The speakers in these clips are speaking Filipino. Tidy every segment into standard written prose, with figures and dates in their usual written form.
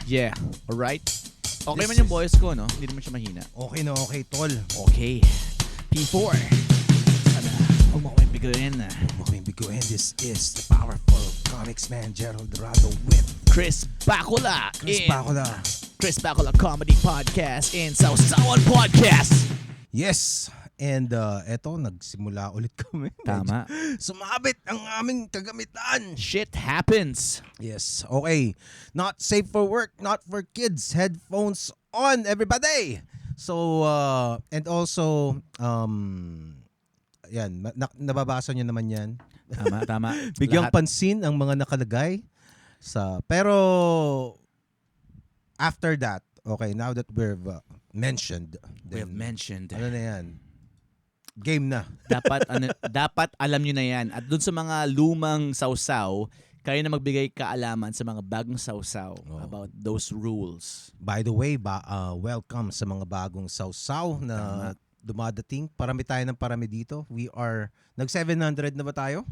Yeah, alright. Okay man yung voice ko, no? Hindi naman siya mahina. Okay na okay, tol. Okay. P4. Sana, huwag mo kaming biguin. Huwag mo kaming biguin. This is the powerful comics man, Gerald Dorado with Chris Bacula. Chris Bacula Comedy Podcast and Sausawan Podcast. Yes. And eto, nagsimula ulit kami. Tama. Sumabit ang aming kagamitan. Shit happens. Yes. Okay. Not safe for work, not for kids. Headphones on, everybody. So, and also, yan, nababasa nyo naman yan. Tama. Bigyang pansin ang mga nakalagay sa, pero, after that, okay, now that we've mentioned. We have mentioned. Ano na yan? Game na. dapat alam nyo na yan. At dun sa mga lumang sausaw, kayo na magbigay kaalaman sa mga bagong sausaw about those rules. By the way, welcome sa mga bagong sausaw na dumadating. Parami tayo ng parami dito. We are, nag-700 na ba tayo?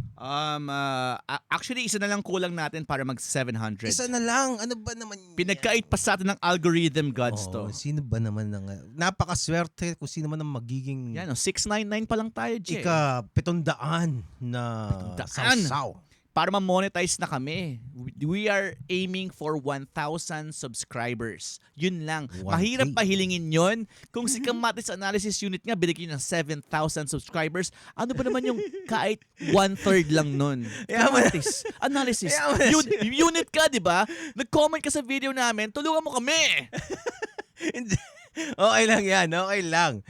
Actually, isa na lang kulang natin para mag-700. Isa na lang. Ano ba naman yan? Pinagkait pa sa atin ng algorithm gods to. Sino ba naman napakaswerte kung sino man ang magiging Yan, 699 pa lang tayo, Jay. ika-700 na sausaw. Para ma-monetize na kami. We are aiming for 1,000 subscribers. Yun lang. 1K. Mahirap pa hilingin yun. Kung si Kamatis Analysis Unit nga, binigyan ng 7,000 subscribers, ano ba naman yung kahit 1/3 lang nun? Kamatis Analysis Unit ka, di ba? Nag-comment ka sa video namin, tulungan mo kami! Okay lang yan. Okay lang.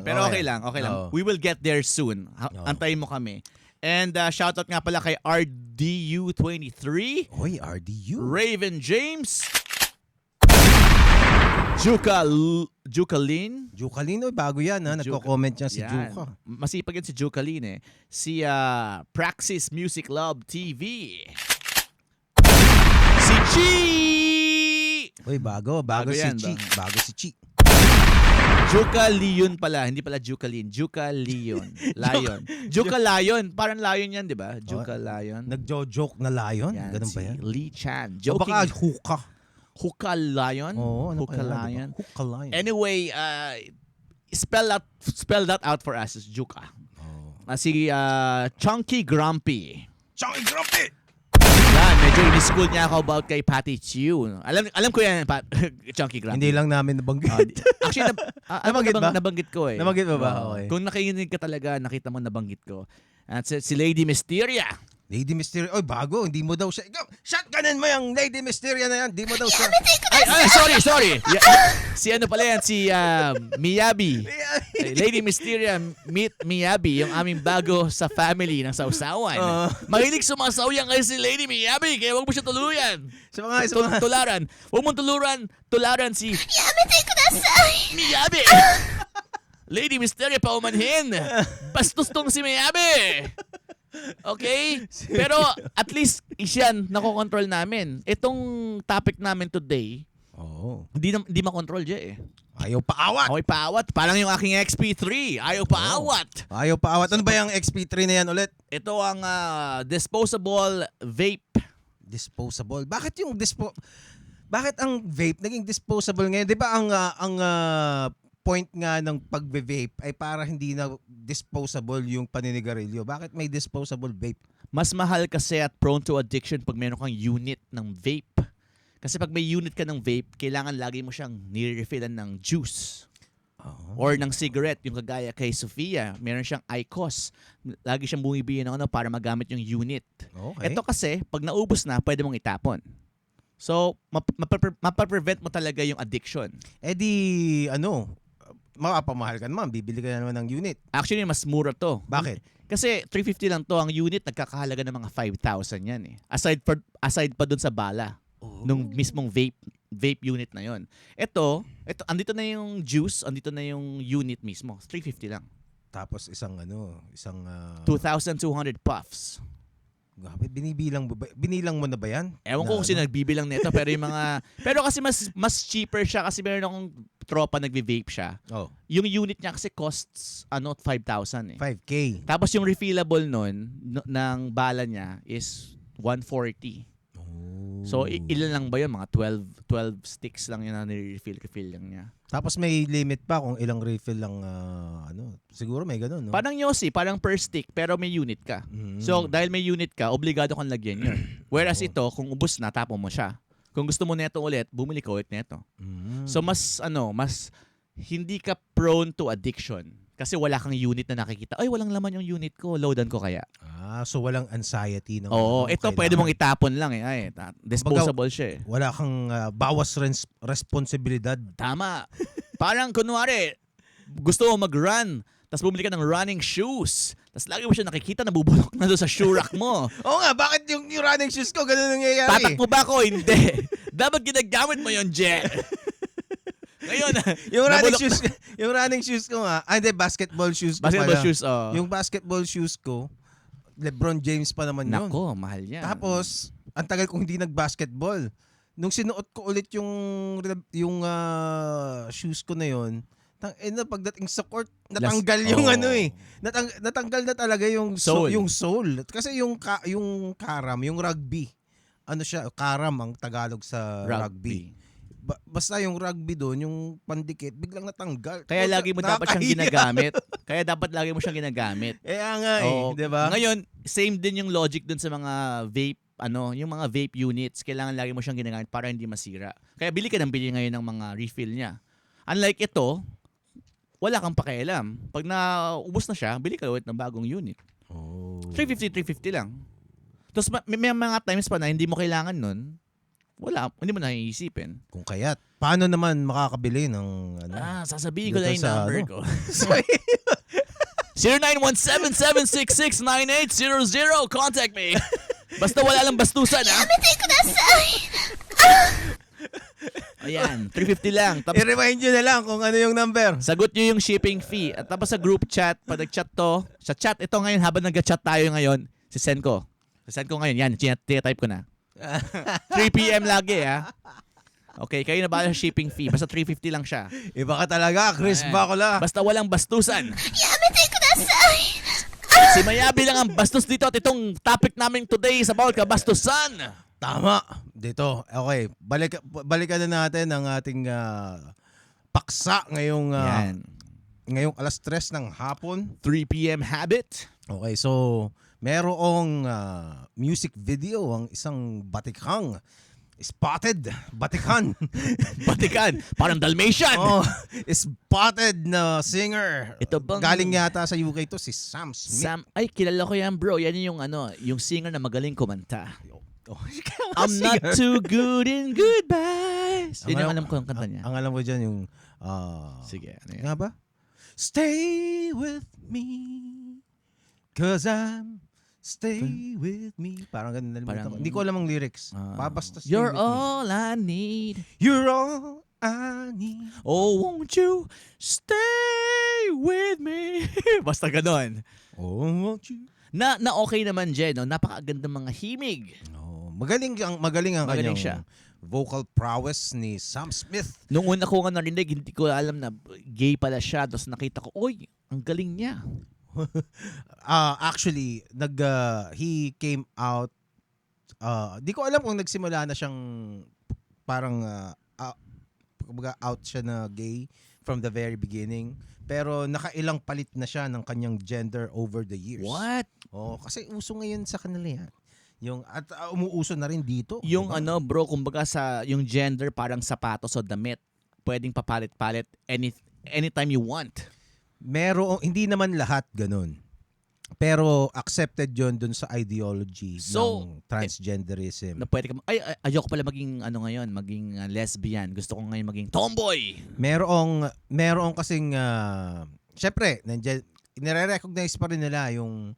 Pero okay lang. We will get there soon. Antayin mo kami. And shoutout nga pala kay RDU23. Oy, RDU. Raven James. Jukalin. Jukalin, bago yan ha. Nagko-comment yan si Juka. Masipag yan si Jukalin eh. Si Praxis Music Love TV. Si Chi! Oy, bago si yan, Chi. Bago si Chi. Juka Leon pala, hindi pala Jukalin. Juka Leon. Lion. Juka Lion. Parang lion yan, di ba? Juka Lion. Nagjo-joke na lion? Yan, Ganun ba yan? Lee Chan. O baka hookah. Hookah Lion? Oo, Hookah Lion. Hookah Lion. Anyway, spell that out for us, Juka. Si Chunky Grumpy. Chunky Grumpy! Yan, medyo in-school niya ako about kay Patty Chiu. Alam ko yan, Chunky Grumpy. Hindi lang namin nabanggit. Actually, nabanggit ko eh. Nabanggit mo ba? Okay. Kung nakikinig ka talaga, nakita mo nabanggit ko. At si Lady Mysteria. Lady Mysteria. Oy, bago. Hindi mo daw siya. Ikaw, shotgunin mo yung Lady Mysteria na yan. Hindi mo daw siya. Ay, sorry. Si ano pala yan? Si Miyabi. Lady Mysteria, meet Miyabi, yung aming bago sa family ng Sausawan. Mahilig sumasaw yan kayo si Lady Miyabi, kaya huwag mo siya tuluyan. Tularan. Huwag mong tularan si Miyabi. Lady Mysteria, paumanhin. Bastos tong si Miyabi. Okay? Pero at least isyan nakokontrol namin. Itong topic namin today, hindi makontrol dyan eh. Ayaw paawat. Okay, paawat. Parang yung aking XP3. Ayaw paawat. Ayaw paawat. Ano ba yung XP3 na yan ulit? Ito ang disposable vape. Disposable? Bakit ang vape naging disposable ngayon? Di ba ang point nga ng pag-vape ay para hindi na disposable yung paninigarilyo. Bakit may disposable vape? Mas mahal kasi at prone to addiction pag meron kang unit ng vape. Kasi pag may unit ka ng vape, kailangan lagi mo siyang nire-refillan ng juice. Or ng cigarette, yung kagaya kay Sofia, meron siyang IQOS. Lagi siyang bumibili ng para magamit yung unit. Okay. Ito kasi, pag naubos na, pwede mong itapon. So, mapaprevent mo talaga yung addiction. Mapapamahal ka naman, bibili ka naman ng unit. Actually, mas mura to. Bakit? Kasi 350 lang to, ang unit nagkakahalaga ng mga 5,000 yan eh. Aside pa dun sa bala, nung mismong vape unit na yon. Ito, andito na yung juice, andito na yung unit mismo. 350 lang. Tapos isang 2,200 puffs. Grabe, binilang mo na ba yan? Ewan ko kung sino nagbibilang nito, pero kasi mas cheaper siya kasi meron akong tropa nagvi-vape siya. Yung unit niya kasi costs 5,000 eh. 5K. Tapos yung refillable nun ng bala niya is 140. So, ilan lang ba yun? Mga 12 sticks lang yun na nire-refill lang niya. Tapos may limit pa kung ilang refill lang, siguro may ganun, no? Parang Yossi, parang per stick, pero may unit ka. So, dahil may unit ka, obligado kang lagyan yun. Whereas ito, kung ubos na, tapon mo siya. Kung gusto mo neto ulit, bumili ka ulit neto. So, mas hindi ka prone to addiction. Kasi wala kang unit na nakikita. Ay, walang laman yung unit ko. Loadan ko kaya. So walang anxiety ng Oo, ito kailangan. pwede mong itapon lang eh. Ay, disposable siya eh. Wala kang bawas responsibilidad. Tama. Parang kunwari, gusto mo mag-run, tapos bumili ka ng running shoes. Tapos lagi mo siya nakikita, nabubulok na doon sa shoe rack mo. Oo nga, bakit yung running shoes ko ganun nangyayari? Tatakbo ba ako? Hindi. Dapat ginagamit mo yon Jet. Ngayon, yung running shoes ko nga, hindi, basketball shoes ko basketball pala. shoes, oh. Yung basketball shoes ko, LeBron James pa naman yun. Nako, mahal yan. Tapos, ang tagal kong hindi nag-basketball. Nung sinuot ko ulit yung shoes ko na yun, pagdating sa court, natanggal yung natanggal na talaga yung sole. Kasi yung karam, yung rugby, karam ang Tagalog sa rugby. Basta yung rugby doon, yung pandikit, biglang natanggal. Kaya lagi mo dapat siyang ginagamit. Kaya dapat lagi mo siyang ginagamit. Nga di ba? Ngayon, same din yung logic dun sa mga vape, yung mga vape units. Kailangan lagi mo siyang ginagamit para hindi masira. Kaya bili ka ng bili ngayon ng mga refill niya. Unlike ito, wala kang pakialam. Pag naubos na siya, bili ka ulit ng bagong unit. 350 lang. Tapos may mga times pa na hindi mo kailangan nun, hindi mo naiisipin. Kung kaya't, paano naman makakabili ng sasabihin ko na yung number ko. 0917-766-9800. Contact me. Basta wala lang bastusan, ha? Ayan, 350 lang. Tapos, I-remind nyo na lang kung ano yung number. sagot nyo yung shipping fee. At tapos sa group chat, pag nag-chat to, sa chat, ito ngayon, habang nag-chat tayo ngayon, sisend ko ngayon. Yan, type ko na. 3 p.m. lagi, ha? Okay, kayo na ba sa shipping fee? Basta 350 lang siya. Iba ka talaga, Chris Bacula. Basta walang bastusan. Si Mayabi lang ang bastos dito at itong topic namin today is about kabastusan. Tama. Dito. Okay, balikan na natin ang ating paksa ngayong alas 3 ng hapon. 3 p.m. habit. Okay, so merong music video ang isang batikang spotted batikan. Batikan, parang Dalmatian. Spotted na singer. Ito bang galing yata sa UK to, si Sam Smith. Ay, kilala ko yan, bro. Yan yung yung singer na magaling kumanta. I'm not too good in goodbyes. Yun yung alam ko ang kanta niya. Ang alam ko dyan yung sige, ano yan? nga ba? Stay with me 'cause stay with me. Parang ganun nalimutan ko. Hindi ko alam ang lyrics. Basta stay You're with me. all I need. You're all I need. Oh, won't you stay with me? Basta ganon. Oh, won't you? Na okay naman, Jen. No? Napakaganda mga himig. Magaling ang kanyang siya. vocal prowess ni Sam Smith. Nung una ko nga narinig, hindi ko alam na gay pala siya. Tapos nakita ko, oy, ang galing niya. Actually, he came out, di ko alam kung nagsimula na siyang parang out siya na gay from the very beginning. Pero nakailang palit na siya ng kanyang gender over the years. What? Kasi uso ngayon sa kanila yan. At umuuso na rin dito. Yung diba? bro, kumbaga yung gender parang sapatos o damit. Pwedeng papalit-palit anytime you want. Hindi naman lahat ganun. Pero accepted yon dun sa ideology ng transgenderism. Na pwede ka, ayoko pala maging maging lesbian. Gusto ko ngayon maging tomboy. Merong kasing syempre, nire-recognize pa rin nila yung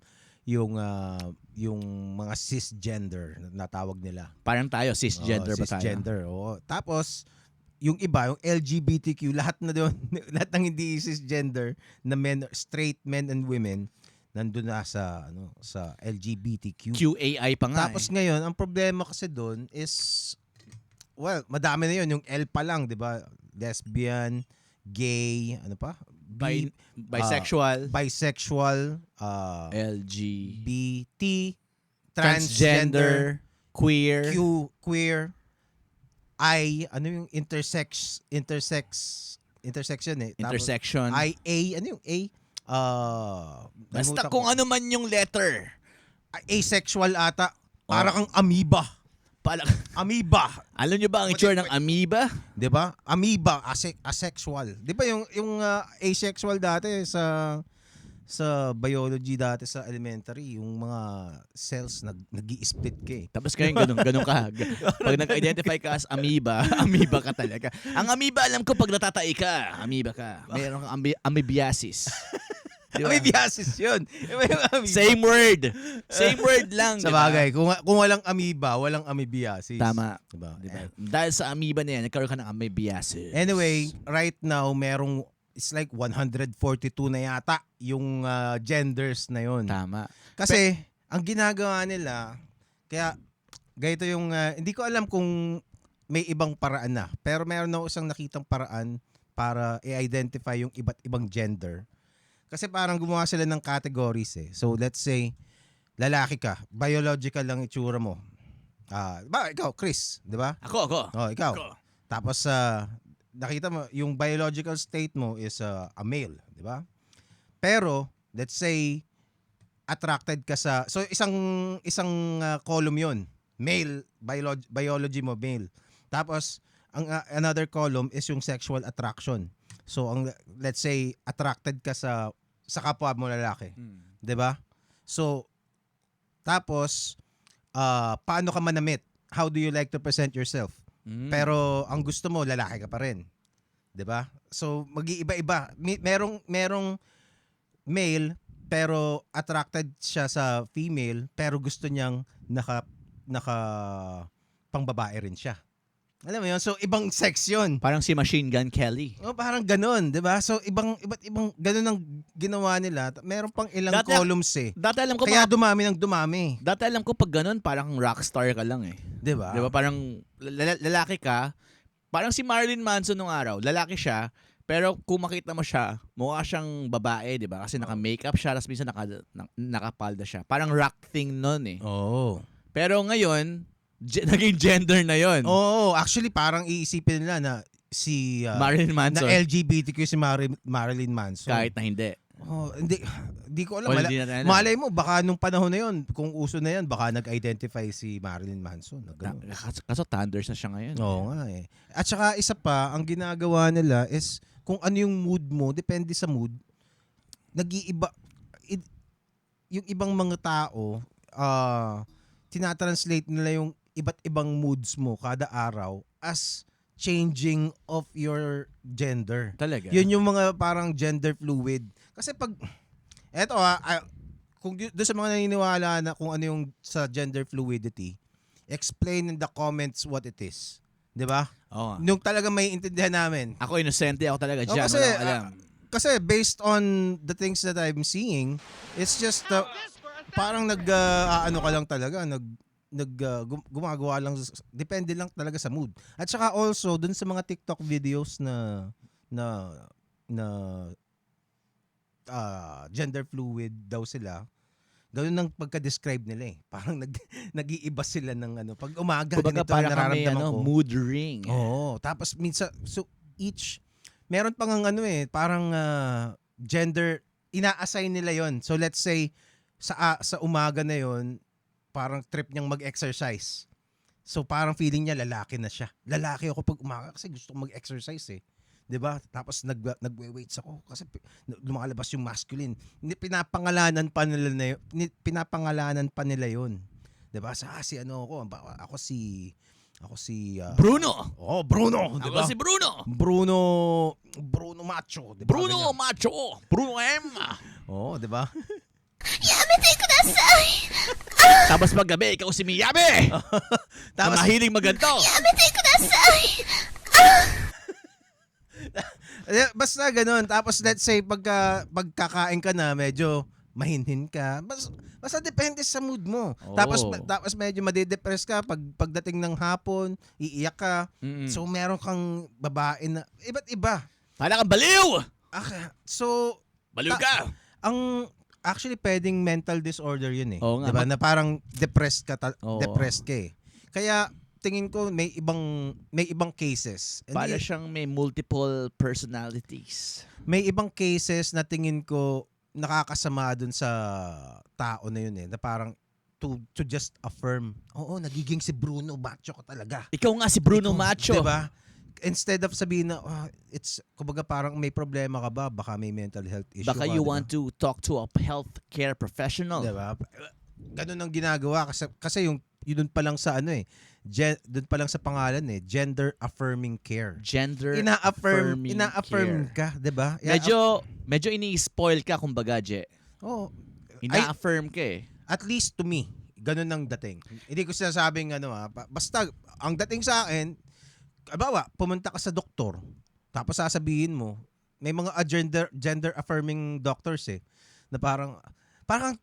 mga cisgender na tawag nila. Parang tayo cisgender ba tayo? Cisgender. Tapos yung iba, yung LGBTQ, lahat na doon, lahat ng hindi cisgender na straight men and women, nandun na sa LGBTQ. QAI pa nga. Tapos ngayon, ang problema kasi doon is, madami na yun. Yung L pa lang, di ba? Lesbian, gay, ano pa? Bisexual, LGBT, transgender, Queer. Q, queer. I, ano yung intersection eh. Tapos, Intersection. I, A, ano yung A? Basta nalimutan kung ko. ano man yung letter. Asexual ata. Para kang amoeba. Amoeba. Alam nyo ba ang itsura ng amoeba? 'Di ba? Amoeba, asexual. 'Di ba yung asexual dati sa biology dati sa elementary, yung mga cells nag-i-split ka eh. Tapos kayo ganun ka. Pag nag-identify ka as amoeba, amoeba ka talaga. Ang amoeba, alam ko pag natatai ka, amoeba ka. Mayroon kang amoebiasis. Diba? Amoebiasis 'yun. Same word. Same word lang. Sa diba? bagay, kung walang amoeba, walang amoebiasis. Tama. Diba? Diba? Dahil sa amoeba na yan, nagkaroon ka ng amoebiasis. Anyway, right now it's like 142 na yata yung genders na 'yon. Tama. Kasi ang ginagawa nila, kaya ganito yung hindi ko alam kung may ibang paraan na, pero meron ako isang nakitang paraan para i-identify yung iba't ibang gender. Kasi parang gumawa sila ng categories eh. So let's say lalaki ka, biological lang itsura mo. Ikaw, Chris, 'di ba? Ako. Oh, ikaw. Ako. Tapos nakita mo yung biological state mo is a male, 'di ba? Pero let's say attracted ka sa isang column 'yon. Male, biology mo male. Tapos ang another column is yung sexual attraction. So let's say attracted ka sa kapwa mo lalaki, 'di ba? So tapos paano ka manamit? How do you like to present yourself? Pero ang gusto mo lalaki ka pa rin. 'Di ba? So mag-iiba-iba. Merong male pero attracted siya sa female pero gusto niyang naka pangbabae rin siya. Alam mo yun? So, ibang sex yun. Parang si Machine Gun Kelly. Parang ganun, di ba? So, iba't ibang ganun ang ginawa nila. Meron pang ilang columns eh. Dati alam ko Kaya dumami ng dumami. Dati alam ko pag ganun, parang rockstar ka lang eh. Di ba? Di ba? Parang lalaki ka. Parang si Marilyn Manson nung araw. Lalaki siya. Pero kung makita mo siya, mukha siyang babae, di ba? Kasi naka-makeup siya, tapos minsan nakapalda siya. Parang rock thing nun eh. Oo. Pero ngayon, naging gender na yon. Oo, actually parang iisipin nila na si Marilyn Manson. Na LGBTQ si Marilyn Manson. Kahit na hindi. Hindi ko alam. Well, hindi natin alam. Malay mo, baka nung panahon na yon, kung uso na yan, baka nag-identify si Marilyn Manson. Kaso thunders na siya ngayon. Oo nga eh. At saka isa pa, ang ginagawa nila is kung ano yung mood mo, depende sa mood, nag-iiba. Yung ibang mga tao, tinatranslate nila yung iba't ibang moods mo kada araw as changing of your gender. Talaga? Yun yung mga parang gender fluid. Kasi pag, kung doon sa mga naniniwala na kung ano yung sa gender fluidity, explain in the comments what it is. 'Di ba? Oo. Nung talaga may intindihan namin. Ako inosente ako talaga dyan. Kasi, Walang alam. Kasi based on the things that I'm seeing, it's just parang ano ka lang talaga, gumagawa lang, depende lang talaga sa mood. At saka also dun sa mga TikTok videos na gender fluid daw sila, ganoon ang pagka-describe nila eh. Parang nag-iiba sila ng ano. Pag umaga, Kumbaga ganito ang parang nararamdaman ko. mood ring. Oo. Tapos minsan, so each, meron pang ano eh, parang gender, ina-assign nila yon. So let's say, sa umaga na yon, parang trip niyang mag-exercise. So parang feeling niya lalaki na siya. Lalaki ako pag umaga kasi gusto kong mag-exercise eh. 'Di ba? Tapos nagwe-weights ako kasi lumalabas yung masculine. Pinapangalanan pa nila 'yon. 'Di ba? Si ano ako si Bruno. Bruno, 'di ba? Ako si Bruno. Bruno Macho, 'di ba? Bruno Macho. Bruno M. 'Di ba? Tapos paggabi, ikaw si Miyabi. Tapos mahiling maganto. Basta ganun. Tapos let's say pagkakain ka na, medyo mahinhin ka. Basta depende sa mood mo. Oh. Tapos medyo madidepress ka pagdating ng hapon, iiyak ka. Mm-mm. So meron kang babae na iba't iba. Para kang baliw. So Baliw ka. Actually pwedeng mental disorder yun eh. Oo nga. 'Di ba? Na parang depressed ka Oo. depressed ka eh. Kaya tingin ko may ibang cases. Para siyang may multiple personalities. May ibang cases na tingin ko nakakasama dun sa tao na yun na parang to just affirm, oo, nagiging si Bruno Macho ka talaga. Ikaw nga si Bruno Macho. Diba? Instead of sabihin na, it's, kumbaga parang may problema ka ba? Baka may mental health issue Baka ka, you diba? want to talk to a healthcare professional. Diba? Ganun ang ginagawa kasi yung doon pa lang sa doon pa lang sa pangalan gender affirming care. Gender Ina-affirm care. ka, 'di ba? Medyo ini-spoil ka kumbaga, Je. Oh, Ina-affirm ka eh. at least to me, ganun ang dating. Hindi ko sinasabing basta ang dating sa akin, abawa, pumunta ka sa doktor, tapos sasabihin mo, may mga gender affirming doctors na parang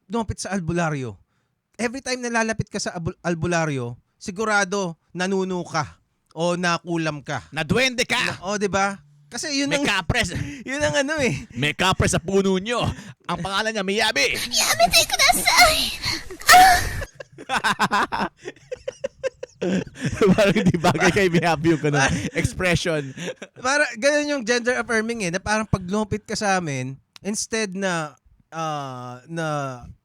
lumapit sa albularyo. Every time na lalapit ka sa albularyo, sigurado nanuno ka o nakulam ka. Nadwende ka! O, di ba? Kasi yun May ang kapres. yun ang May kapres sa puno nyo. Ang pangalan niya, Miyabi. Yamete kudasai! Parang hindi bagay kay Miyabi yung ganun expression. para ganun yung gender affirming na parang pag lumapit ka sa amin, instead na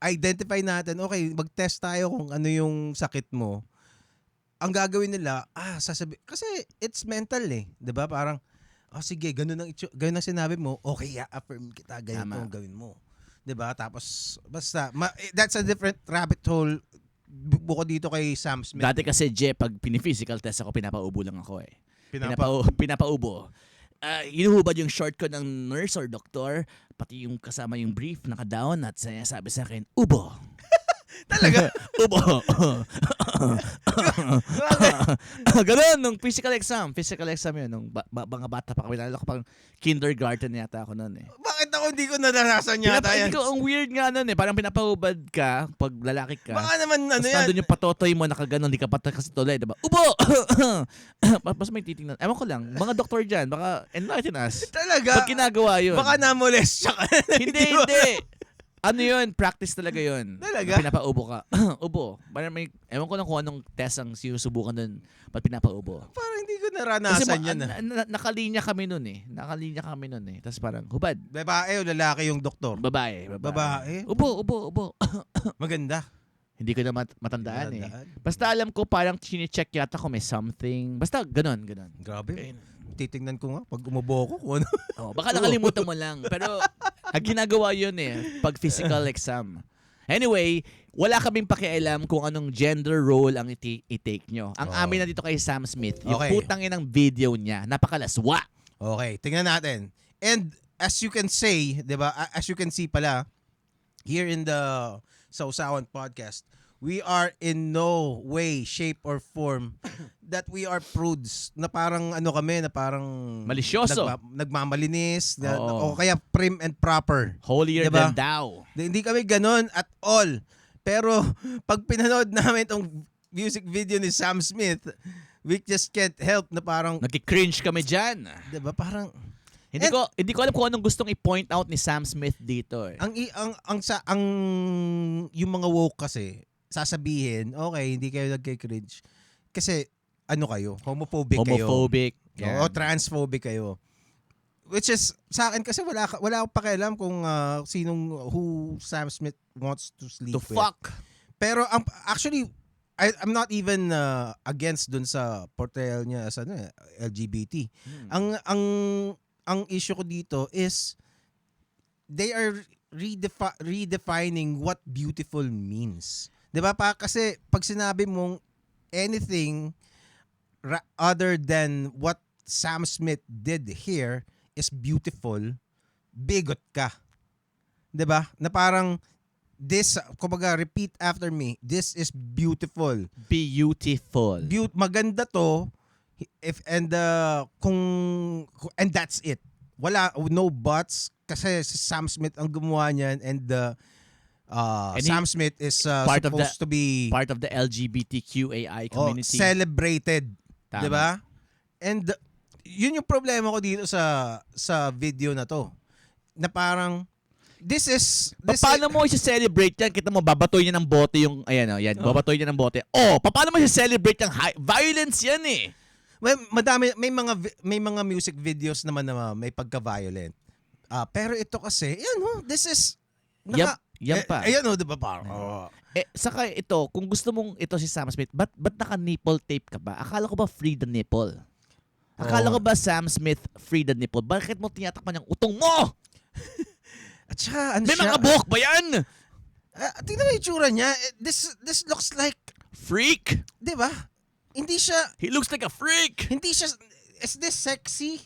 identify natin, okay, mag-test tayo kung ano yung sakit mo. Ang gagawin nila, sasabi, kasi it's mental 'di ba? Parang, sige, ganun ang sinabi mo, okay, affirm kita, ganyan ang gawin mo. 'Di ba? Tapos, basta, that's a different rabbit hole buko dito kay Sam Smith. Dati kasi, Je, pag physical test ako, pinapaubo lang ako eh. Pinapaubo. Hinuhubad yung short ko ng nurse or doktor, pati yung kasama yung brief, naka-down at sabi sa akin, ubo. Talaga? Ubo. Ganun, nung physical exam yun, nung mga bata pa kami, nalala ko pang kindergarten yata ako noon eh. Bakit ako hindi ko naranasan yata yan? Ang weird nga noon eh, parang pinapahubad ka pag lalaki ka. Baka naman Tapos yan. nandun yung patotoy mo, nakaganon, di ka pa kasi tuloy, diba? Ubo! Mas may titingnan. Ewan ko lang, mga doktor dyan, baka enlighten us. Talaga? Pag ginagawa yun. Baka namolest siya ka. Hindi. Ano yun? Practice talaga yun. Talaga? Pinapaubo ka. Ubo. Parang ewan ko lang kung anong test ang sinusubukan dun pag pinapaubo. Parang hindi ko naranasan yan. Nakalinya kami nun eh. Tapos parang, hubad. Babae o lalaki yung doktor? Babae. Ubo. Maganda. Hindi ko na matandaan eh. Basta alam ko parang chine-check yata kung may something. Basta ganon. Grabe. Titingnan ko nga pag umubo ko kung ano. Baka nakalimutan mo lang. Pero ang ginagawa yun pag physical exam. Anyway, wala kaming pakialam kung anong gender role ang i-take nyo. Ang amin na dito kay Sam Smith, yung putang inang video niya, napakalaswa. Okay, tingnan natin. And as you can say, 'di ba? As you can see pala, here in the Sausawan podcast, we are in no way, shape, or form that we are prudes. Na parang na parang malisyoso. Nagmamalinis. O kaya prim and proper. Holier diba? than thou. Hindi kami ganon at all. Pero pag pinanood namin itong music video ni Sam Smith, we just can't help na parang nagki-cringe kami dyan. Diba? Parang hindi ko alam kung anong gustong i-point out ni Sam Smith dito eh. Ang yung mga woke kasi sasabihin, okay, hindi kayo nagki-cringe kasi kayo, homophobic. Yeah. O transphobic kayo. Which is sa akin kasi wala akong pakialam kung who Sam Smith wants to sleep to with. fuck. Pero actually I'm not even against dun sa portrayal niya as LGBT. Ang issue ko dito is they are redefining what beautiful means. 'Di ba? Kasi pag sinabi mong anything other than what Sam Smith did here is beautiful, bigot ka. 'Di ba? Na parang kumbaga repeat after me, this is beautiful. Beautiful. Maganda to and that's it. No buts kasi si Sam Smith ang gumawa niyan and Sam Smith is supposed to be part of the LGBTQAI community. Celebrated. Tama. 'Di ba? And yun yung problema ko dito sa video na to. Na parang Paano mo i-celebrate yan? Kita mo, babatoy niya ng bote yung, ayan o, yan, babatoy niya ng bote. Paano mo i-celebrate yung violence yan eh? Well, madami, may mga music videos naman na may pagka-violent. Pero ito kasi, this is, Yan pa. Ayan di ba parang? Saka ito, kung gusto mong ito si Sam Smith, ba't naka-nipple tape ka ba? Akala ko ba free the nipple? Akala ko ba Sam Smith free the nipple? Bakit mo tinatakpan yung utong mo? At saka, May mga buhok ba yan? Tingnan mo yung itsura niya. This looks like, Freak? di ba? Hindi siya, He looks like a freak. hindi siya, is this sexy?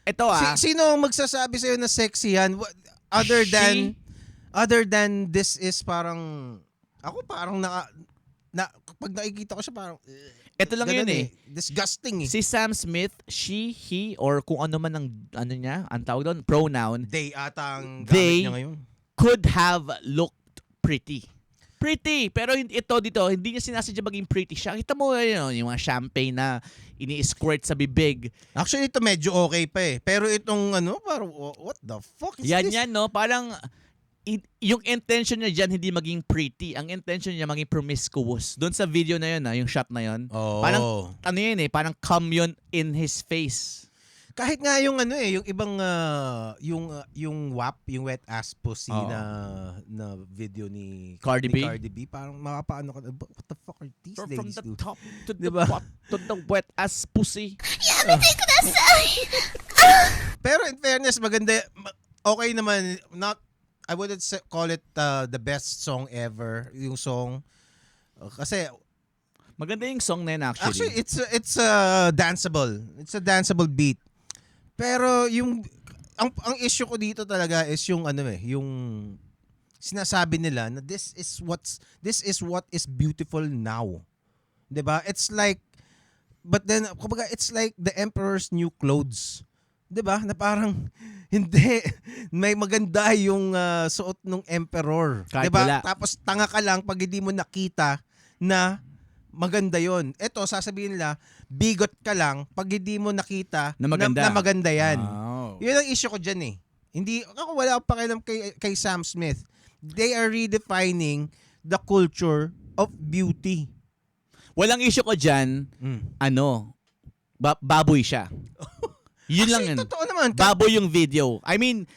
Ito Sino ang magsasabi sa'yo na sexy yan? Other than this is parang, ako parang pag nakikita ko siya parang, ito lang yun eh. Disgusting eh. Si Sam Smith, she, he, or kung ano man ang niya, ang tawag doon, pronoun, They ata ang They- gamit niya ngayon. could have looked pretty. Pretty, pero ito dito, hindi niya sinasadya maging pretty siya. Kita mo yung mga champagne na ini-squirt sa bibig. Actually, ito medyo okay pa eh. Pero itong parang, what the fuck is Yan this? yan, no? Parang yung intention niya dyan hindi maging pretty. Ang intention niya maging promiscuous. Doon sa video na yun, yung shot na yun. Oh. Parang, parang cum yun in his face. Kahit nga yung yung ibang yung WAP, yung wet ass pussy Oo. na video ni Cardi B? parang mapapaano ka, what the fuck are these From ladies the do? top to Diba? the bottom to the wet ass pussy. やめてください Pero in fairness, maganda, okay naman, I wouldn't call it the best song ever, yung song. Kasi Maganda yung song na yun actually it's danceable. It's a danceable beat. Pero ang issue ko dito talaga is yung yung sinasabi nila na this is what is beautiful now. 'Di ba? It's like, but then kumbaga it's like the emperor's new clothes. 'Di ba? Na parang hindi may maganda yung suot ng emperor. Kahit 'Di ba? wala. Tapos tanga ka lang pag hindi mo nakita na maganda yon. Ito, sasabihin nila, bigot ka lang pag hindi mo nakita Na maganda. na maganda yan. Oh. Yun ang issue ko dyan eh. Hindi, ako wala akong pakialam kay Sam Smith. They are redefining the culture of beauty. Walang issue ko dyan, baboy siya. Yun lang yun. Totoo naman. Baboy yung video. I mean,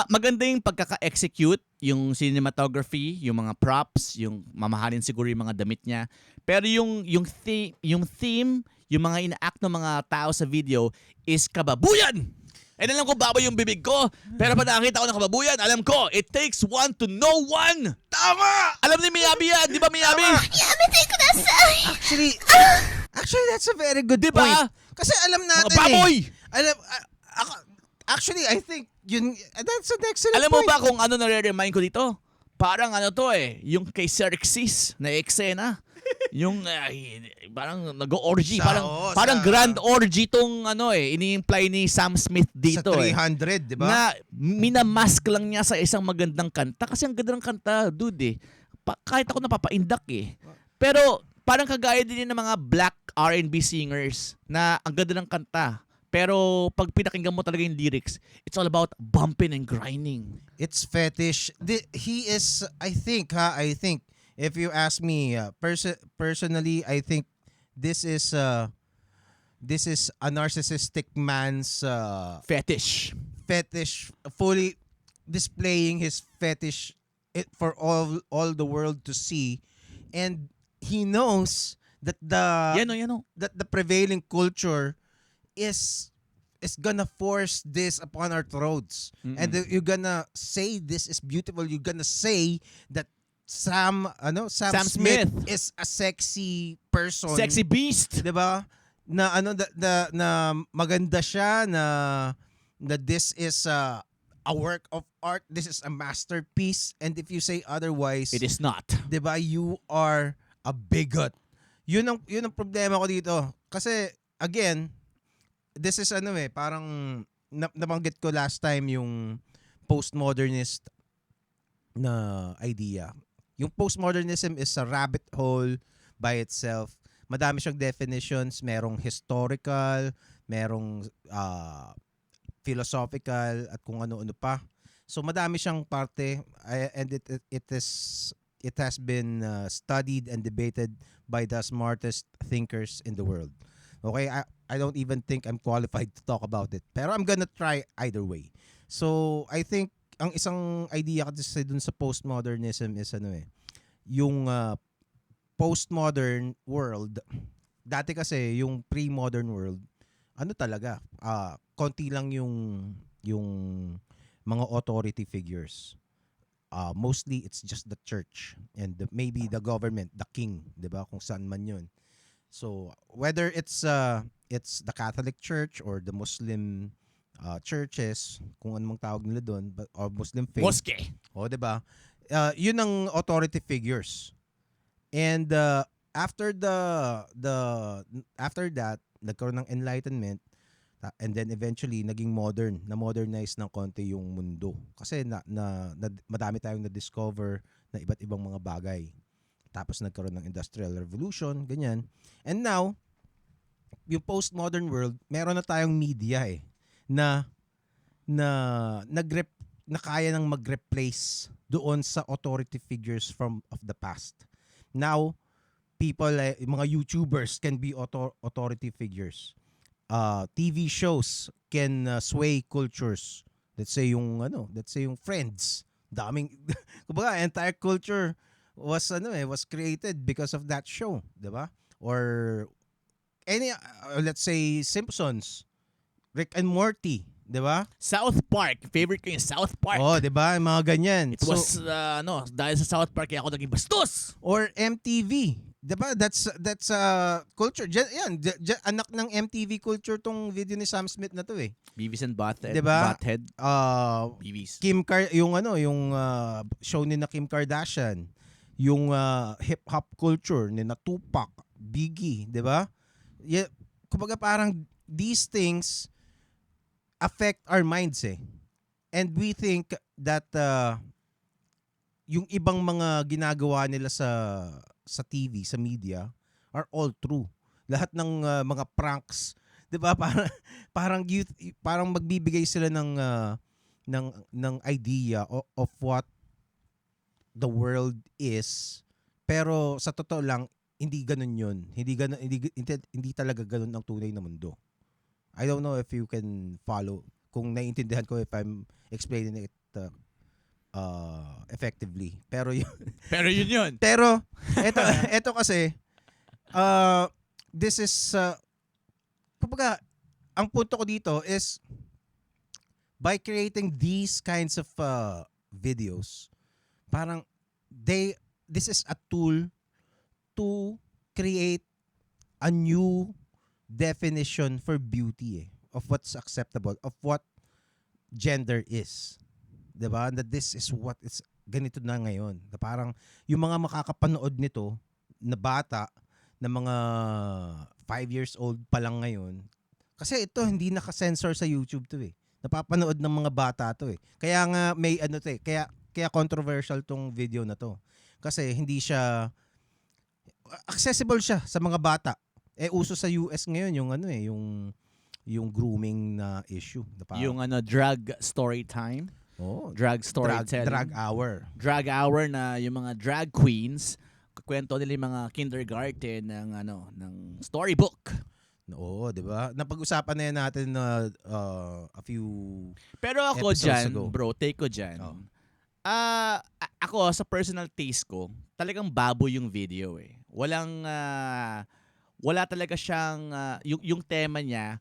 maganda yung pagkaka-execute, yung cinematography, yung mga props, yung mamahalin siguro yung mga damit niya. Pero yung theme, yung mga ina-act ng mga tao sa video is kababuyan! Alam ko baboy yung bibig ko, pero pag nakakita ko ng kababuyan, alam ko, it takes one to know one! Tama! Alam ni Miyabi yan, di ba Miyabi? やめてください Actually, that's a very good Di ba? point. Kasi alam natin Mga baboy! Actually, I think that's an excellent Alam mo point. ba kung ano nare-remind ko dito? Parang to yung kay Xerxes na eksena. Yung parang nag-orgy, parang grand orgy tong ini-imply ni Sam Smith dito sa 300, di ba? Na minamask lang niya sa isang magandang kanta kasi ang ganda ng kanta, dude kahit ako napapaindak Pero parang kagaya din ng mga black R&B singers na ang ganda ng kanta. Pero pag pinakinggan mo talaga yung lyrics, it's all about bumping and grinding. It's fetish. He is, I think, if you ask me personally, I think this is a narcissistic man's Fetish. fetish, fully displaying his fetish for all the world to see, and he knows that that the prevailing culture is gonna force this upon our throats. And you're gonna say this is beautiful. You're gonna say that Sam Smith is a sexy person. Sexy beast. 'Di ba? Na na maganda siya, na this is a work of art. This is a masterpiece. And if you say otherwise, It is not. 'di ba, you are a bigot. Yun ang problema ko dito. Kasi again, this is parang nabanggit ko last time yung postmodernist na idea. Yung postmodernism is a rabbit hole by itself. Madami siyang definitions. Merong historical, merong philosophical, at kung ano-ano pa. So madami siyang parte, and it has been studied and debated by the smartest thinkers in the world. Okay, I don't even think I'm qualified to talk about it. Pero I'm gonna try either way. So I think ang isang idea kasi dun sa postmodernism is yung postmodern world. Dati kasi yung pre-modern world, talaga, konti lang yung mga authority figures. Mostly it's just the church and maybe the government, the king, 'di ba? Kung saan man 'yun. So whether it's the Catholic Church or the Muslim churches, kung anong tawag nila doon, or Muslim faith. Moske. 'Di ba? 'Yun ang authority figures. And after after that, nagkaroon ng enlightenment. And then eventually naging na-modernize ng konti yung mundo. Kasi madami tayong na-discover na iba't ibang mga bagay. Tapos nagkaroon ng Industrial Revolution, ganyan. And now, yung postmodern world, meron na tayong media na kaya nang mag-replace doon sa authority figures of the past. Now, people, mga YouTubers can be authority figures. TV shows can sway cultures. Let's say yung Friends. Daming kumbaga entire culture was created because of that show, 'di ba? Or any let's say Simpsons, Rick and Morty, 'di ba? South Park. Favorite ko yung South Park. 'Di ba? Yung mga ganyan. It was dahil sa South Park kaya ako naging bastos. Or MTV. 'Di ba? That's culture. Anak ng MTV culture tong video ni Sam Smith na to Beavis and Butthead. Diba? Butthead. Beavis. Yung show ni na Kim Kardashian, yung hip hop culture ni na Tupac, Biggie, 'di ba? Kumbaga parang these things affect our minds And we think that yung ibang mga ginagawa nila sa TV, sa media, are all true. Lahat ng mga pranks, 'di ba? Parang magbibigay sila ng idea of what the world is. Pero sa totoo lang, hindi ganoon 'yun. Hindi talaga ganoon ang tunay na mundo. I don't know if you can follow, kung naiintindihan ko if I'm explaining it effectively. Pero yun. Pero ito kasi this is kumbaga ang punto ko dito is by creating these kinds of videos, parang this is a tool to create a new definition for beauty of what's acceptable, of what gender is. 'Di ba? That this is what it's ganito na ngayon. Na parang yung mga makakapanood nito na bata na mga 5 years old pa lang ngayon. Kasi ito hindi naka-censor sa YouTube to Napapanood ng mga bata to Kaya nga may kaya controversial tong video na to. Kasi hindi siya accessible siya sa mga bata. Uso sa US ngayon yung grooming na issue. Yung drag story time. Drag storytelling. Drag hour. Drag hour na yung mga drag queens, kwento nila yung mga kindergarten ng storybook. Oo, 'di ba? Napag-usapan na yan natin a few Pero ako episodes dyan, ago. bro, take ko dyan. Ako, sa personal taste ko, talagang baboy yung video wala talaga siyang, yung tema niya,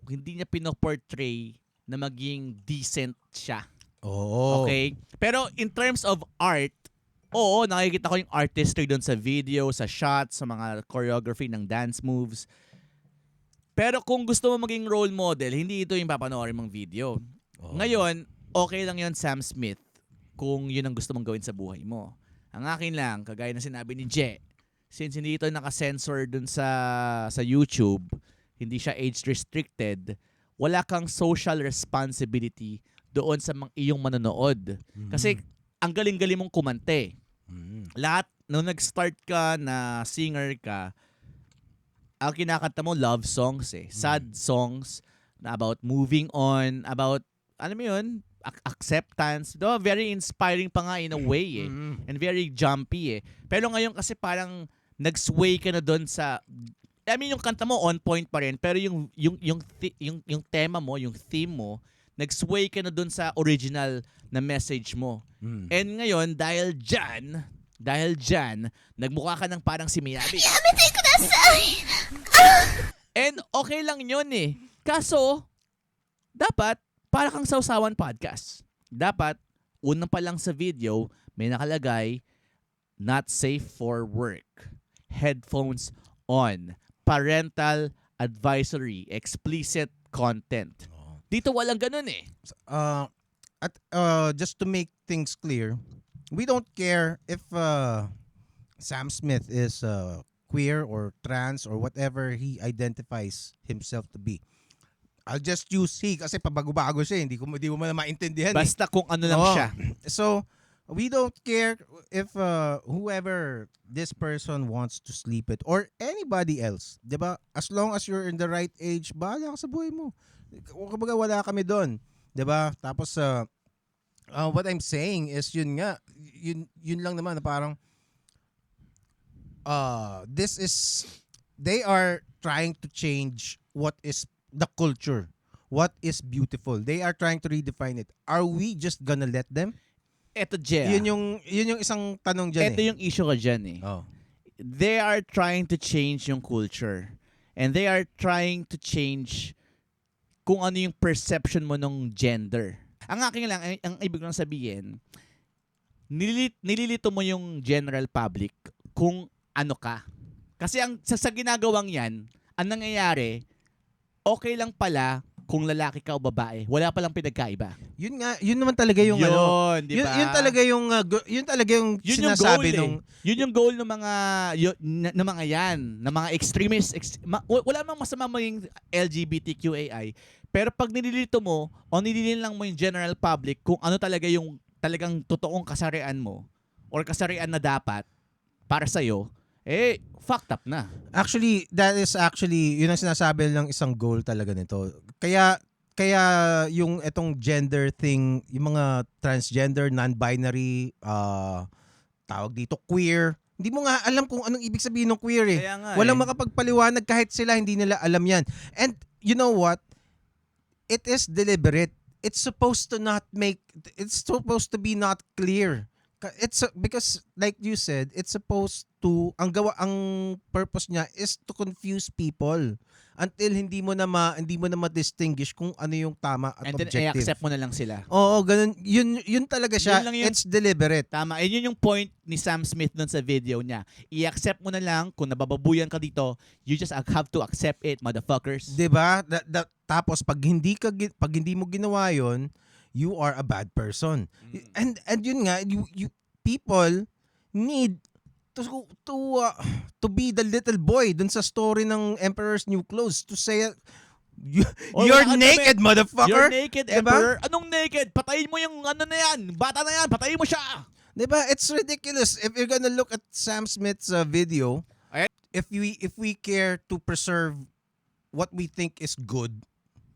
hindi niya pinoportray na maging decent siya. Oo. Okay? Pero in terms of art, oo, nakikita ko yung artistry doon sa video, sa shots, sa mga choreography ng dance moves. Pero kung gusto mo maging role model, hindi ito yung papanoorin mong video. Ngayon, okay lang yon Sam Smith, kung yun ang gusto mong gawin sa buhay mo. Ang akin lang, kagaya na sinabi ni Je, since hindi ito naka-censor dun sa YouTube, hindi siya age restricted, wala kang social responsibility doon sa iyong manonood. Kasi ang galing-galing mong kumante. Lahat, nung nag-start ka na singer ka, ang kinakanta mo love songs Sad songs na about moving on, about, alam mo yun, acceptance. Do, very inspiring pa nga in a way eh. And very jumpy eh. Pero ngayon kasi parang nag-sway ka na doon sa I mean yung kanta mo on point pa rin pero yung tema mo, yung theme mo, nag-sway ka na doon sa original na message mo. And ngayon dahil dyan, nagmukha ka ng parang si Miyabi. やめてください And okay lang yun eh. Kaso, dapat, para kang Sausawan Podcast. Dapat, unang pa lang sa video, may nakalagay, not safe for work. Headphones on. Parental advisory. Explicit content. Dito walang ganun eh. Just to make things clear, we don't care if Sam Smith is queer or trans or whatever he identifies himself to be. I'll just use he kasi pabago-bago siya, hindi mo man maintindihan. Basta kung ano lang Oo. siya. So, we don't care if whoever this person wants to sleep with or anybody else, 'di ba? As long as you're in the right age, bahala ka sa buhay mo. Kumbaga wala kami doon, 'di ba? Tapos what I'm saying is yun lang naman na parang they are trying to change what is the culture, what is beautiful. They are trying to redefine it. Are we just gonna let them? Eto, Jea. Yun yung isang tanong dyan Ito yung issue ko dyan eh. Oh. They are trying to change yung culture. And they are trying to change kung ano yung perception mo ng gender. Ang aking lang, ang ibig lang sabihin, nililito mo yung general public kung ano ka. Kasi sa ginagawang yan, ang nangyayari, okay lang pala kung lalaki ka o babae. Wala palang pinagkaiba. Yun naman talaga yung ano. Di ba? Yun talaga yung sinasabi nung Yun yung goal ng mga yan, ng mga extremists. Wala namang masama maging LGBTQAI. Pero pag nililito mo o nililin lang mo yung general public kung ano talaga yung talagang totoong kasarian mo or kasarian na dapat para sa'yo, fucked up na. Actually, yun ang sinasabi ng isang goal talaga nito. Kaya yung etong gender thing, yung mga transgender, non-binary, tawag dito, queer, hindi mo nga alam kung anong ibig sabihin ng queer eh. Kaya nga Walang makapagpaliwanag kahit sila, hindi nila alam yan. And you know what? It is deliberate. It's supposed to be not clear. Because like you said, it's supposed to ang purpose niya is to confuse people until hindi mo na ma-distinguish kung ano yung tama at And then objective. i-accept mo na lang sila. Oo, ganun. Yun talaga siya. Yun lang yung- It's deliberate. Tama. And yun yung point ni Sam Smith dun sa video niya. I-accept mo na lang kung nabababuyan ka dito, you just have to accept it, motherfuckers. 'Di ba? Tapos pag hindi mo ginawa 'yon, you are a bad person. And yun nga, you people need to be the little boy dun sa story ng Emperor's New Clothes to say you're naked, motherfucker. You're naked, Diba? Emperor. Anong naked? Patayin mo yung ano na yan. Bata na yan. Patayin mo siya. Diba? It's ridiculous. If you're gonna look at Sam Smith's video, if we care to preserve what we think is good,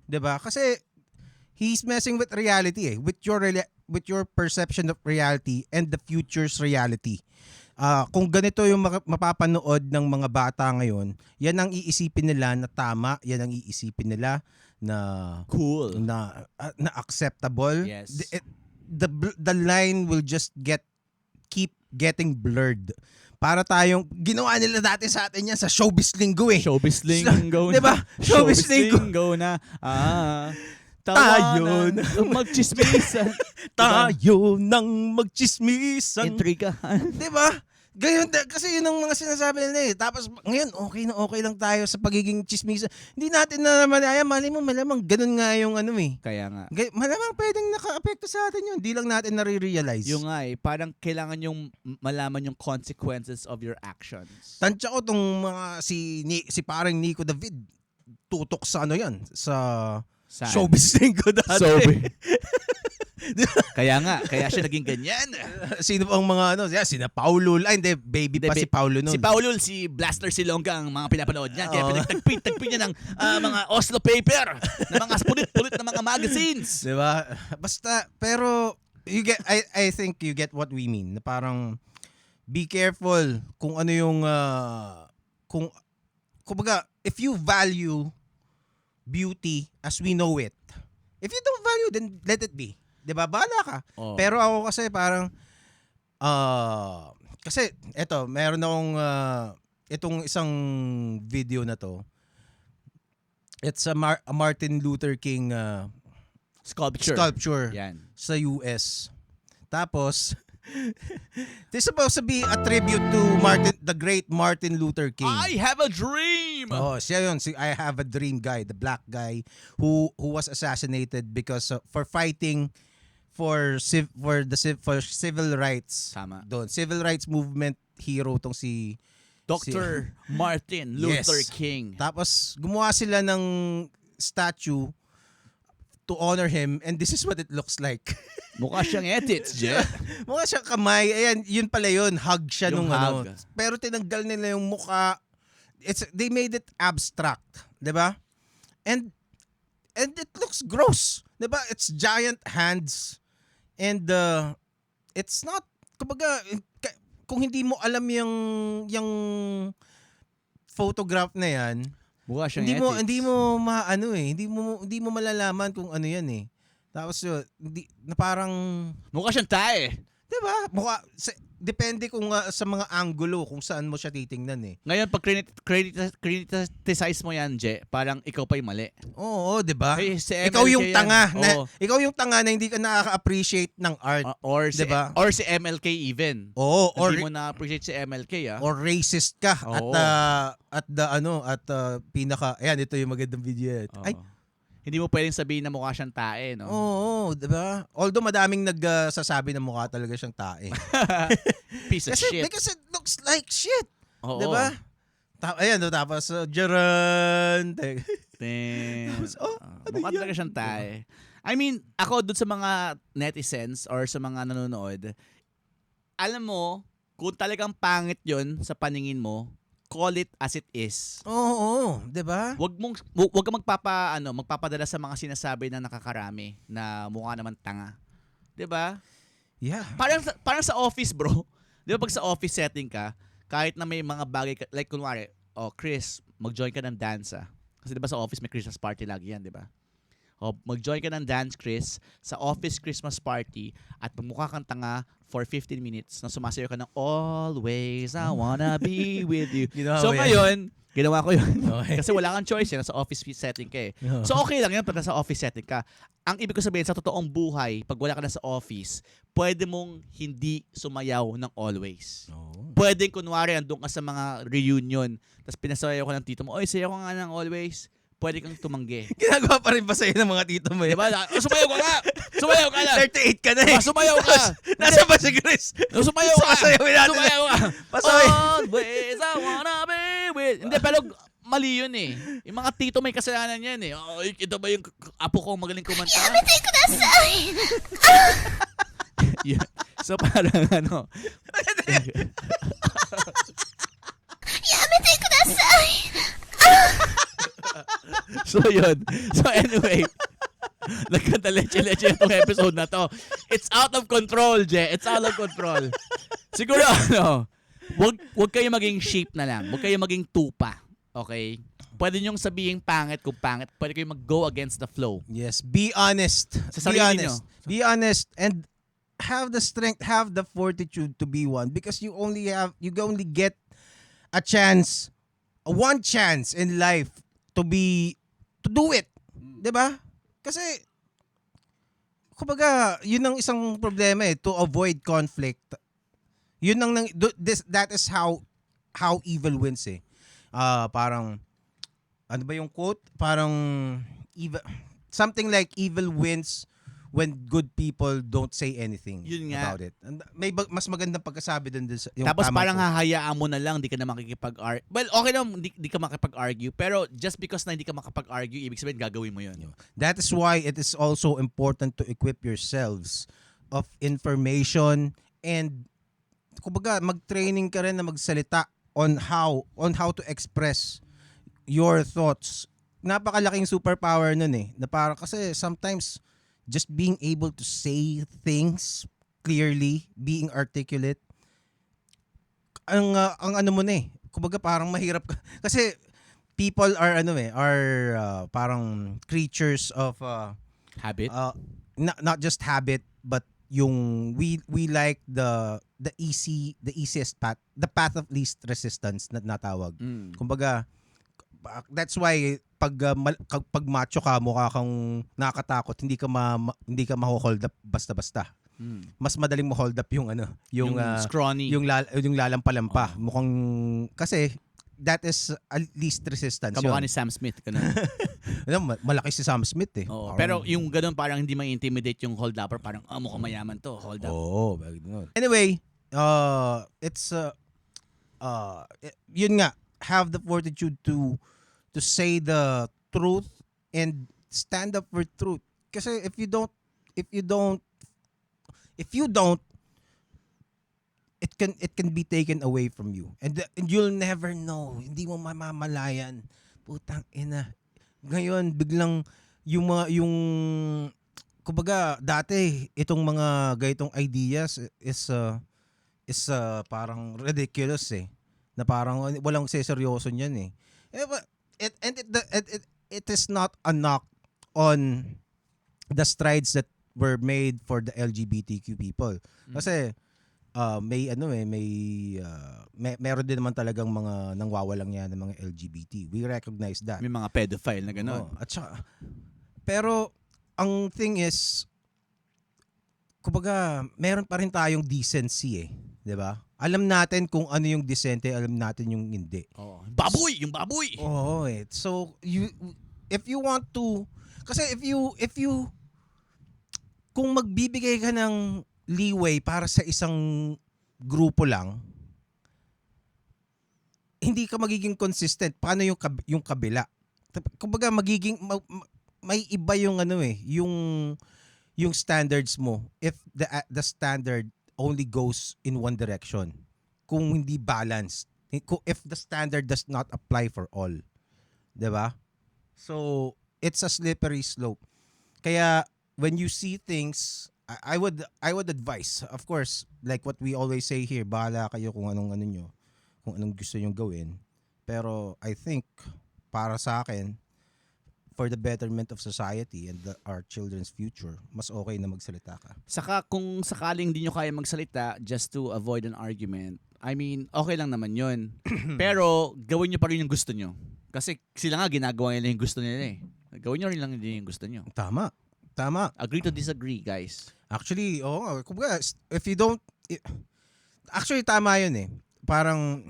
diba? Kasi he's messing with reality with your perception of reality and the future's reality. Kung ganito yung mapapanood ng mga bata ngayon, yan ang iisipin nila na tama, yan ang iisipin nila na Cool. na acceptable. Yes. The line will just keep getting blurred. Para tayong ginawa nila dati sa atin yan sa Showbiz Linggo eh. Showbiz Linggo na. Diba? Showbiz Linggo na. Tayo Tawanan, magchismisan. tayo nang magchismisan. Intrigahan. Diba? Gayon, kasi yun ang mga sinasabi nila eh. Tapos ngayon, okay lang tayo sa pagiging chismisan. Hindi natin na naman, mali mo, malamang ganun nga yung ano eh. Kaya nga. Malamang pwedeng naka-apekto sa atin yun. Hindi lang natin nare-realize. Yung nga parang kailangan yung malaman yung consequences of your actions. Tansya ko tong mga si parang Nico David, tutok sa ano yan, sa Saan? Showbiz Linggo dati. Kaya nga, kaya siya naging ganyan. Sino ang mga ano? Yeah, sina Paulo. Ay, hindi. Baby pa si Paulo nun. Si Paulul, si Blaster Silongga ang mga pinapanood niya. Kaya Oo. pinagtagpi niya ng mga Oslo paper, ng mga pulit-pulit na mga magazines. Diba? Basta, pero, I think you get what we mean. Na parang, be careful kung ano yung, kumbaga, if you value beauty as we know it, if you don't value, then let it be. Diba? Bahala ka. Oh. Pero ako kasi parang, kasi, eto, meron akong, itong isang video na to. It's a Martin Luther King sculpture Yan. sa US. Tapos, this is supposed to be a tribute to the great Martin Luther King. I have a dream! Oh, siya yun. Si I have a dream guy, the black guy who was assassinated because for fighting for civil rights. Tama. Doon, civil rights movement hero tong si Dr. Martin Luther Yes. King. Tapos gumawa sila ng statue to honor him, and this is what it looks like. Mukha siyang edits, Jet. Mukha siyang kamay. Ayan, yun pala yun. Hug siya Yung nung hug. ano. Pero tinanggal nila yung mukha. They made it abstract. 'Di ba? And it looks gross. 'Di ba? It's giant hands. And it's not, kumbaga, kung hindi mo alam yung photograph na yan, Mukha siyang hindi mo edits. hindi mo malalaman kung ano yan eh. Tapos yun, na parang, Mukha siyang tae. 'di ba? Depende kung sa mga angulo kung saan mo siya titingnan eh. Ngayon, pag criticize mo yan, Je, parang ikaw pa yung mali. Oo, 'di ba? Eh, si MLK Ikaw yung yan. tanga Oo. ikaw yung tanga na hindi ka nakaka-appreciate ng art. Or si, Diba? or si MLK even. Oo, Hindi mo na-appreciate si MLK, ah. or racist ka Oo. at pinaka, ayan, ito yung magandang video yan. Oo. Ay, Hindi mo pwedeng sabihin na mukha siyang tae, no? oo, 'di ba? Although madaming nagsasabi na mukha talaga siyang tae. Piece of shit. Because it looks like shit. Oo. 'Di ba? Ayan, no, tapos Jaron. Tapos, ano mukha yan? talaga siyang tae. I mean, ako dun sa mga netizens or sa mga nanonood, alam mo, kung talagang pangit yon sa paningin mo, call it as it is. Oo, 'di ba? Wag kang magpapadala sa mga sinasabi na nakakarami na mukha naman tanga. 'Di ba? Yeah. Parang sa office, bro. 'Di ba pag sa office setting ka, kahit na may mga bagay like kunwari, Chris, mag-join ka ng dansa. Kasi 'di ba sa office may Christmas party lagi 'yan, 'di ba? Mag-join ka ng dance, Chris, sa office Christmas party at magmukha kang tanga for 15 minutes na sumasayaw ka ng Always I Wanna Be With You. Ginawa So mo yan? ngayon, ginawa ko yun. Okay. Kasi wala kang choice yan, nasa office setting ka eh. So okay lang yun pag nasa office setting ka. Ang ibig ko sabihin, sa totoong buhay, pag wala ka na sa office, pwede mong hindi sumayaw ng Always. Pwede kunwari, andun ka sa mga reunion, tapos pinasayaw ka ng tito mo, oy, sayaw ka nga ng Always. Pwede kang tumanggi. Ginagawa pa rin ba sa'yo ng mga tito mo? Diba? Sumayaw ka nga! Sumayaw ka na! 38 ka na eh. Sumayaw ka! Nasa ba si Chris? Sumayaw ka! Sasayawin natin. Sumayaw ka! Pasaway. Always I wanna be with... Hindi, pero mali yun eh. Yung mga tito may kasalanan yan eh. Oh, ito ba yung apo ko magaling kumanta? やめてください Yeah. So parang ano... やめてください So yun. So anyway, nagkanta-leche-leche itong episode na to. It's out of control, Je. It's out of control. Siguro wag kayo maging sheep na lang. Wag kayo maging tupa. Okay? Pwede niyong sabihin pangit kung pangit. Pwede kayo mag-go against the flow. Yes, be honest. Sa Be sarili honest. Be honest and have the strength, have the fortitude to be one because you only get a chance, one chance in life to do it. 'Di ba? Kasi kumbaga, yun ang isang problema eh, to avoid conflict. Yun ang that is how evil wins eh. Parang ano ba yung quote? Parang something like evil wins when good people don't say anything Yun nga. about it. And mas magandang pagkasabi dun sa yung Tapos tamang parang quote. hahayaan mo na lang, di ka na makikipag-argue. Well, okay lang, di ka makipag-argue. Pero just because na hindi ka makapag-argue, ibig sabihin gagawin mo yun. That is why it is also important to equip yourselves of information and kumbaga mag-training ka rin na magsalita on how to express your thoughts. Napakalaking superpower nun na para kasi sometimes just being able to say things clearly, being articulate, ang ano mo kumbaga parang mahirap kasi people are parang creatures of Habit? not just habit but yung we like the easiest path, the path of least resistance na natawag. Kumbaga that's why pag macho ka, mukha kang nakakatakot, hindi ka ma-hold up basta-basta. Mas madaling ma-hold up yung scrawny. yung lalampalampa. Mukhang kasi that is at least resistance. Kamukha yun. ni Sam Smith. Ganun. Malaki si Sam Smith Oo, Parang- pero yung ganun parang hindi ma-intimidate yung hold-upper. Parang, mukhang mayaman to, hold up. Oo, anyway, it's yun nga, have the fortitude to say the truth and stand up for truth. Kasi if you don't, it can be taken away from you. And you'll never know. Hindi mo mamamalayan. Putang ina. Ngayon, biglang yung kumbaga dati itong mga gaytong ideas is parang ridiculous na parang walang seryoso niyan it is not a knock on the strides that were made for the LGBTQ people kasi meron din naman talagang mga nangwawalang yan ng mga LGBT. We recognize that. May mga pedophile na gano'n. At saka, pero ang thing is, kumbaga, meron pa rin tayong decency 'di ba? Alam natin kung ano yung decente, alam natin yung hindi. Baboy! Yung baboy! Oo So, if you want to, kasi if you, kung magbibigay ka ng leeway para sa isang grupo lang, hindi ka magiging consistent. Paano yung kabila? Kumbaga magiging may iba yung yung standards mo if the standard only goes in one direction. Kung hindi balanced, if the standard does not apply for all. 'Di ba? So, it's a slippery slope. Kaya when you see things, I would advise, of course, like what we always say here, bahala kayo kung anong gusto nyong gawin. Pero I think para sa akin, for the betterment of society and our children's future, mas okay na magsalita ka. Saka kung sakaling di nyo kaya magsalita just to avoid an argument, I mean, okay lang naman yun. Pero gawin nyo pa rin yung gusto nyo. Kasi sila nga ginagawa nila yung gusto nila Gawin nyo rin lang yung gusto nyo. Tama. Agree to disagree, guys. Actually, kumbaga, if you don't, actually tama yun Parang,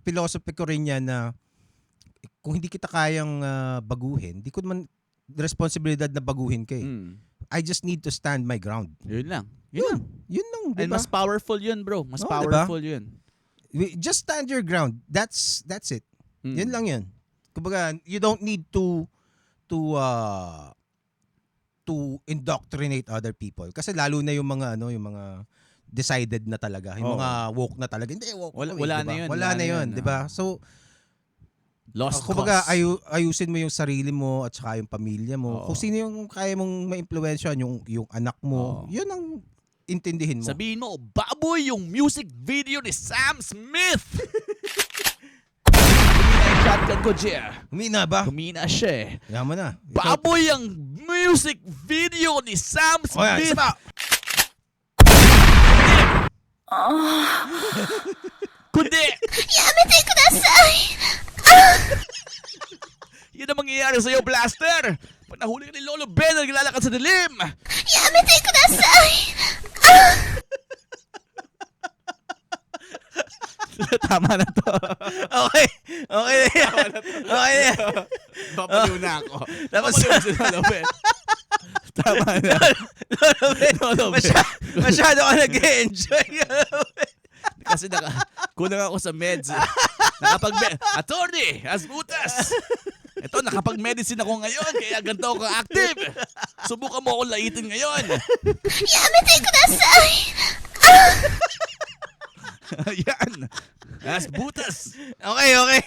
philosophy ko rin yan na kung hindi kita kayang baguhin, di ko naman responsibilidad na baguhin ka I just need to stand my ground. Yun lang. Yun lang, And diba? mas powerful yun, bro. Mas Oo, powerful yun. Just stand your ground. That's it. Yun lang yun. Kumbaga, you don't need to indoctrinate other people. Kasi lalo na yung mga decided na talaga, yung mga woke na talaga. Hindi woke. Wala na yun. Wala na yun, 'di ba? So lost kumbaga cause. ayusin mo yung sarili mo at saka yung pamilya mo. Kung sino yung kaya mong maimpluwensyahan, yung anak mo, yun ang intindihin mo. Sabihin mo, baboy yung music video ni Sam Smith! Shotgun ko, Jer. Humina ba? Kumina siya Yaman na. Baboy ang music video ni Sam O yan, Smith! isa pa. Kundi! やめてください Yan ang mangyayari sa'yo, Blaster! Pag nahuli ka ni Lolo Ben na naglalakad sa dilim! やめてください Tama na to. Okay. Okay na yan. Okay na yan. Papaliw na ako. Tapos, Papaliw si Lolo Ben. Tama na. Lolo Ben, Lolo Ben. masyado ka nag-enjoy. Kasi kulang ako sa meds. Attorney, as butas. Ito, nakapag-medicine ako ngayon, kaya ganito ako active. Subukan mo akong laitin ngayon. やめてください Ayan. As butas. Okay.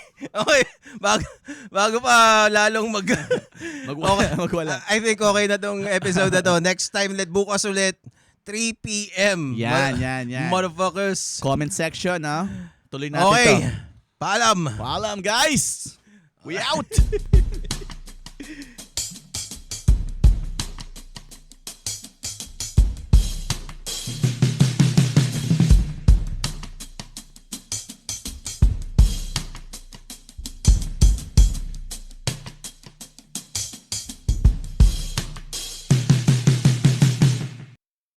Bago pa lalong Magwala. I think okay na tong episode na to. Next time, bukas ulit, 3 p.m. Yan. Motherfuckers. Comment section, ha? Tuloy natin to. Okay. Paalam. Paalam, guys. We out.